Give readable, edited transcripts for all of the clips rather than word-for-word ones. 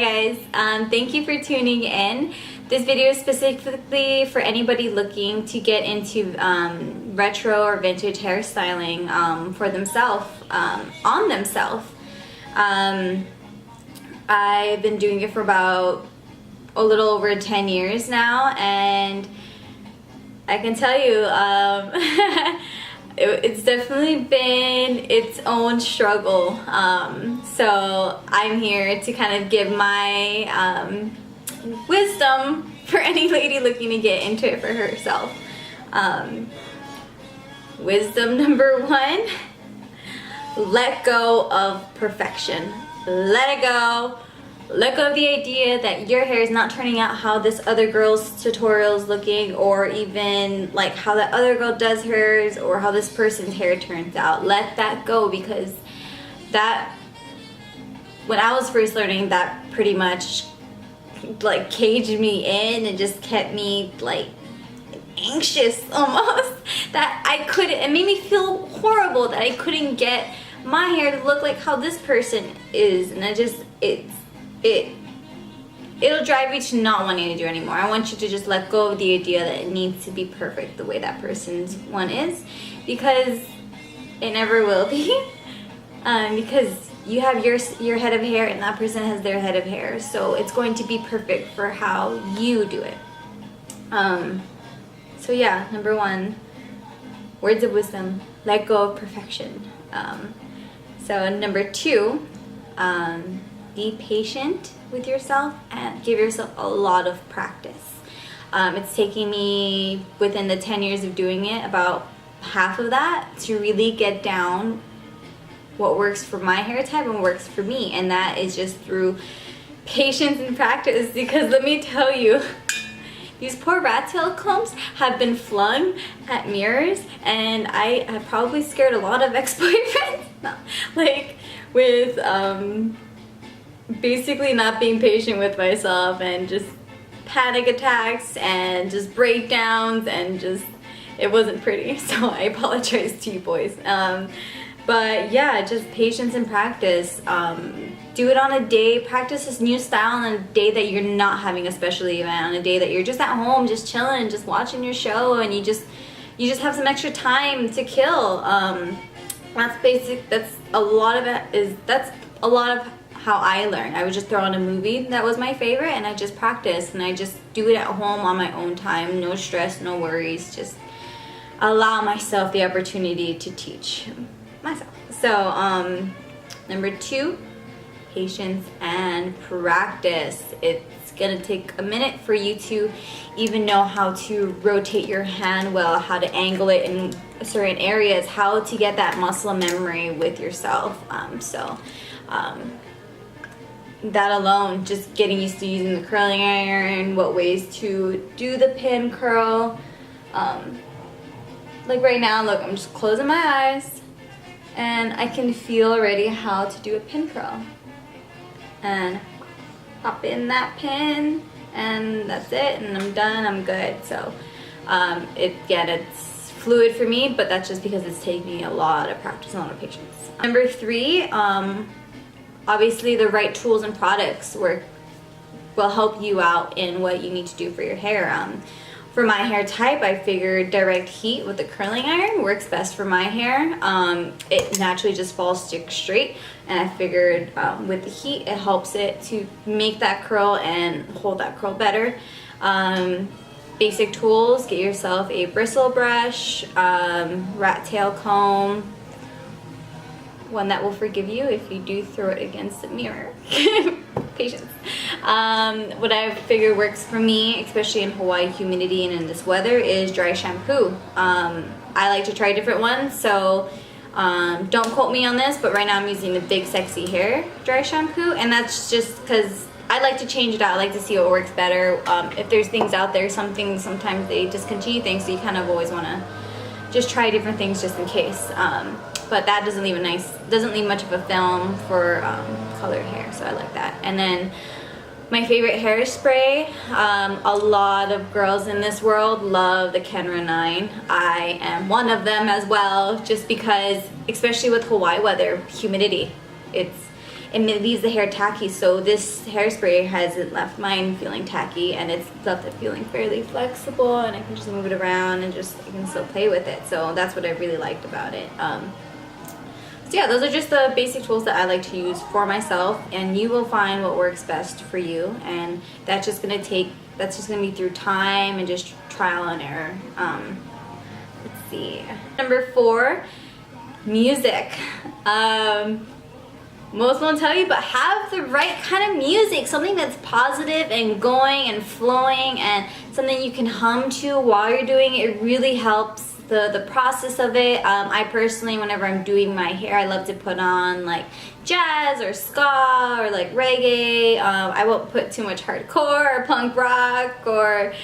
guys, thank you for tuning in. This video is specifically for anybody looking to get into retro or vintage hairstyling for themselves, on themselves. I've been doing it for about a little over 10 years now, and I can tell you it's definitely been its own struggle. So I'm here to kind of give my wisdom for any lady looking to get into it for herself. Wisdom number one: let go of perfection. Let it go. Let go of the idea that your hair is not turning out how this other girl's tutorial is looking, or even like how that other girl does hers, or how this person's hair turns out. Let that go, because that, when I was first learning, that pretty much like caged me in and just kept me like anxious almost, that I couldn't, it made me feel horrible that I couldn't get my hair to look like how this person is, and I just, it'll drive you to not wanting to do it anymore. I want you to just let go of the idea that it needs to be perfect the way that person's one is, because it never will be. Because you have your head of hair and that person has their head of hair, so it's going to be perfect for how you do it. So yeah, number one, words of wisdom: let go of perfection. So number two, be patient with yourself and give yourself a lot of practice. It's taking me, within the 10 years of doing it, about half of that to really get down what works for my hair type and works for me, and that is just through patience and practice. Because let me tell you, these poor rat tail combs have been flung at mirrors, and I have probably scared a lot of ex-boyfriends. Like with basically not being patient with myself, and just panic attacks and just breakdowns, and just, it wasn't pretty. So I apologize to you boys. But yeah, just patience and practice. Do it on a day, practice this new style on a day that you're not having a special event, on a day that you're just at home, just chilling, just watching your show, and you just have some extra time to kill. That's basic. That's a lot of it. That's a lot of how I learned. I would just throw on a movie that was my favorite, and I just practice, and I just do it at home on my own time. No stress, no worries. Just allow myself the opportunity to teach myself. So number two, patience and practice. It's gonna take a minute for you to even know how to rotate your hand well, how to angle it in certain areas, how to get that muscle memory with yourself. That alone, just getting used to using the curling iron, what ways to do the pin curl. Like right now, look, I'm just closing my eyes and I can feel already how to do a pin curl. And pop in that pin, and that's it, and I'm done, I'm good. So it's fluid for me, but that's just because it's taking me a lot of practice and a lot of patience. Number three, obviously the right tools and products will help you out in what you need to do for your hair. For my hair type, I figured direct heat with the curling iron works best for my hair. It naturally just falls straight, and I figured with the heat, it helps it to make that curl and hold that curl better. Basic tools: get yourself a bristle brush, rat tail comb, one that will forgive you if you do throw it against the mirror. Patience. What I figure works for me, especially in Hawaii humidity and in this weather, is dry shampoo. I like to try different ones, so don't quote me on this, but right now I'm using the Big Sexy Hair dry shampoo, and that's just because I like to change it out. I like to see what works better. If there's things out there, sometimes they discontinue things, so you kind of always want to just try different things just in case. But that doesn't leave much of a film for colored hair, so I like that. And then my favorite hairspray, a lot of girls in this world love the Kenra 9. I am one of them as well, just because, especially with Hawaii weather, humidity, it it leaves the hair tacky. So this hairspray hasn't left mine feeling tacky, and it's left it feeling fairly flexible, and I can just move it around and just I can still play with it. So that's what I really liked about it. So yeah, those are just the basic tools that I like to use for myself, and you will find what works best for you, and that's just gonna be through time and just trial and error. Let's see. Number 4, music. Most won't tell you, but have the right kind of music, something that's positive and going and flowing, and something you can hum to while you're doing it. It really helps the process of it. I personally, whenever I'm doing my hair, I love to put on like jazz or ska or like reggae. I won't put too much hardcore or punk rock or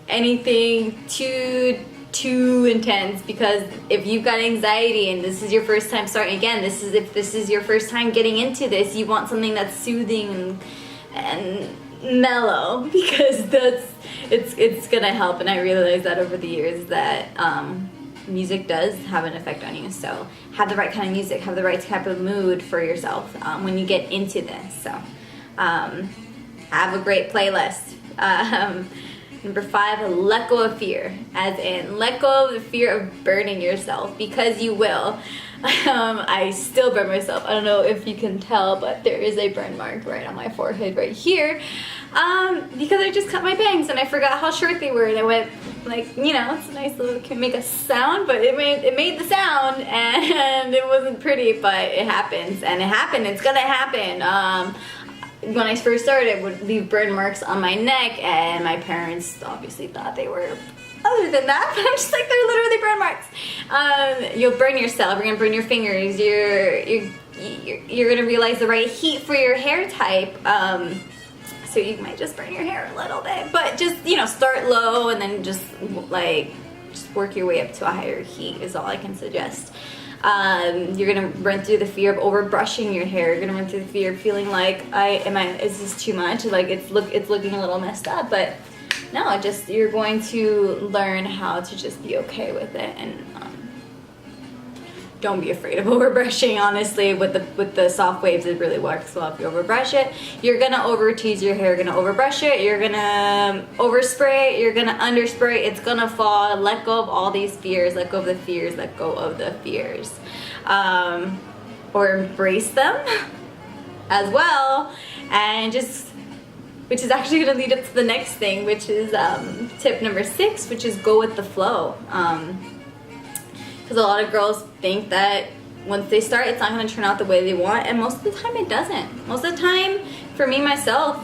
anything too intense, because if you've got anxiety and this is your first time starting again, if this is your first time getting into this, you want something that's soothing and mellow, because it's gonna help. And I realized that over the years that music does have an effect on you. So have the right kind of music, have the right type of mood for yourself when you get into this. So have a great playlist. Number 5, let go of fear, as in let go of the fear of burning yourself, because you will. I still burn myself. I don't know if you can tell, but there is a burn mark right on my forehead right here, because I just cut my bangs and I forgot how short they were, and I went like, you know, it's a nice little, can make a sound, but it made the sound, and it wasn't pretty, but it happens, and it's gonna happen. When I first started, I would leave burn marks on my neck, and my parents obviously thought they were other than that, but I'm just like, they're literally burn marks. You'll burn yourself, you're gonna burn your fingers, you're gonna realize the right heat for your hair type, so you might just burn your hair a little bit, but just, you know, start low and then just work your way up to a higher heat is all I can suggest. You're gonna run through the fear of over brushing your hair. You're gonna run through the fear of feeling like, is this too much? Like it's looking a little messed up, but no, you're going to learn how to just be okay with it, and don't be afraid of over brushing. Honestly, with the soft waves, it really works well. If you over brush it, you're gonna over tease your hair, you're gonna over brush it, you're gonna overspray it, you're gonna underspray it, it's gonna fall. Let go of all these fears, let go of the fears, let go of the fears, or embrace them as well, and which is actually gonna lead up to the next thing, which is tip number 6, which is go with the flow. Because a lot of girls think that once they start, it's not going to turn out the way they want, and most of the time it doesn't. Most of the time, for me myself,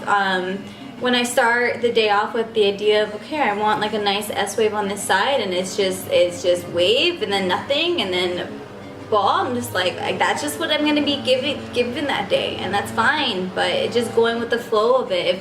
when I start the day off with the idea of, okay, I want like a nice S wave on this side, and it's just wave and then nothing and then ball, I'm just like that's just what I'm going to be given that day, and that's fine. But it's just going with the flow of it.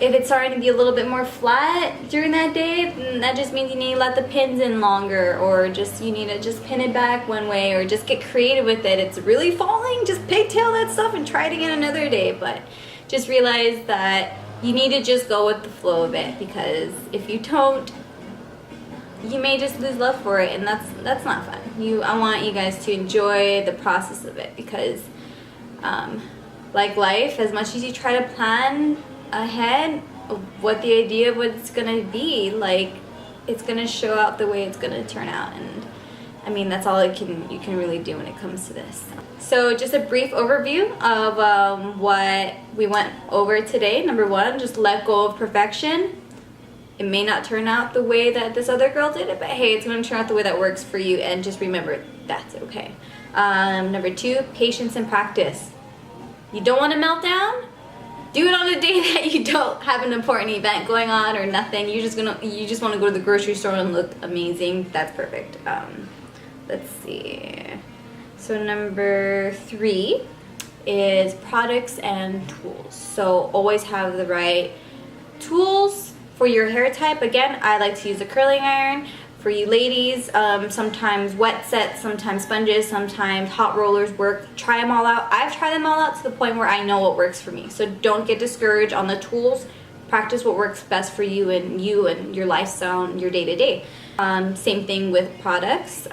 If it's starting to be a little bit more flat during that day, then that just means you need to let the pins in longer, or just you need to just pin it back one way, or just get creative with it. It's really falling, just pigtail that stuff and try it again another day. But just realize that you need to just go with the flow of it, because if you don't, you may just lose love for it, and that's not fun. I want you guys to enjoy the process of it, because like life, as much as you try to plan ahead of what the idea of what it's gonna be, like it's gonna show out the way it's gonna turn out. And I mean, that's all you can really do when it comes to this. So just a brief overview of what we went over today. Number 1, just let go of perfection. It may not turn out the way that this other girl did it, but hey, it's gonna turn out the way that works for you, and just remember that's okay. Number 2, patience and practice. You don't want to melt down? Do it on a day that you don't have an important event going on or nothing. You just want to go to the grocery store and look amazing. That's perfect. Let's see. So number 3 is products and tools. So always have the right tools for your hair type. Again, I like to use a curling iron. For you ladies, sometimes wet sets, sometimes sponges, sometimes hot rollers work. Try them all out. I've tried them all out to the point where I know what works for me. So don't get discouraged on the tools. Practice what works best for you and your lifestyle and your day-to-day. Same thing with products.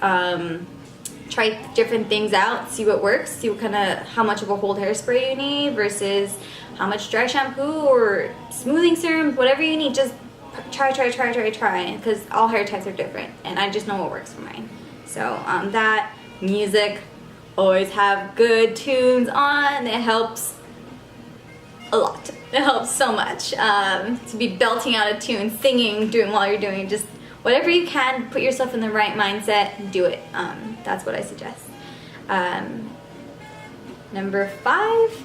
try different things out, see what works, see what kind of, how much of a hold hairspray you need versus how much dry shampoo or smoothing serum, whatever you need. Just try, because all hair types are different, and I just know what works for mine. So that, music, always have good tunes on. It helps a lot. It helps so much to be belting out a tune, singing, doing while you're doing just whatever you can. Put yourself in the right mindset, do it. That's what I suggest. Number 5,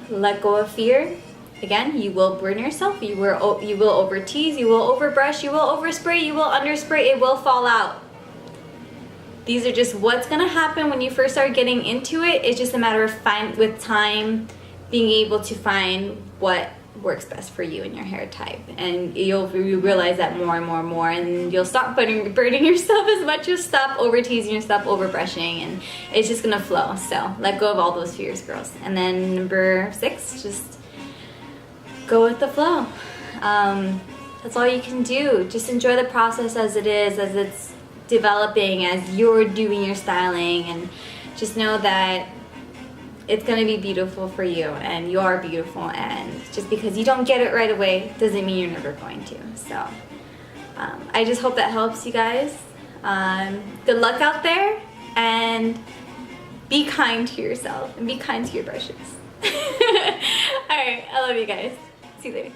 let go of fear. Again, you will burn yourself, you will over tease, you will over brush, you will overspray, you will underspray, it will fall out. These are just what's gonna happen when you first start getting into it. It's just a matter of with time, being able to find what works best for you and your hair type, and you'll realize that more and more, and you'll stop burning yourself as much. You'll stop over teasing, you'll stop over brushing, and it's just gonna flow. So let go of all those fears, girls. And then number 6, just go with the flow. That's all you can do. Just enjoy the process as it is, as it's developing, as you're doing your styling, and just know that it's gonna be beautiful for you, and you are beautiful, and just because you don't get it right away doesn't mean you're never going to. So I just hope that helps you guys. Good luck out there, and be kind to yourself and be kind to your brushes. Alright, I love you guys. See you later.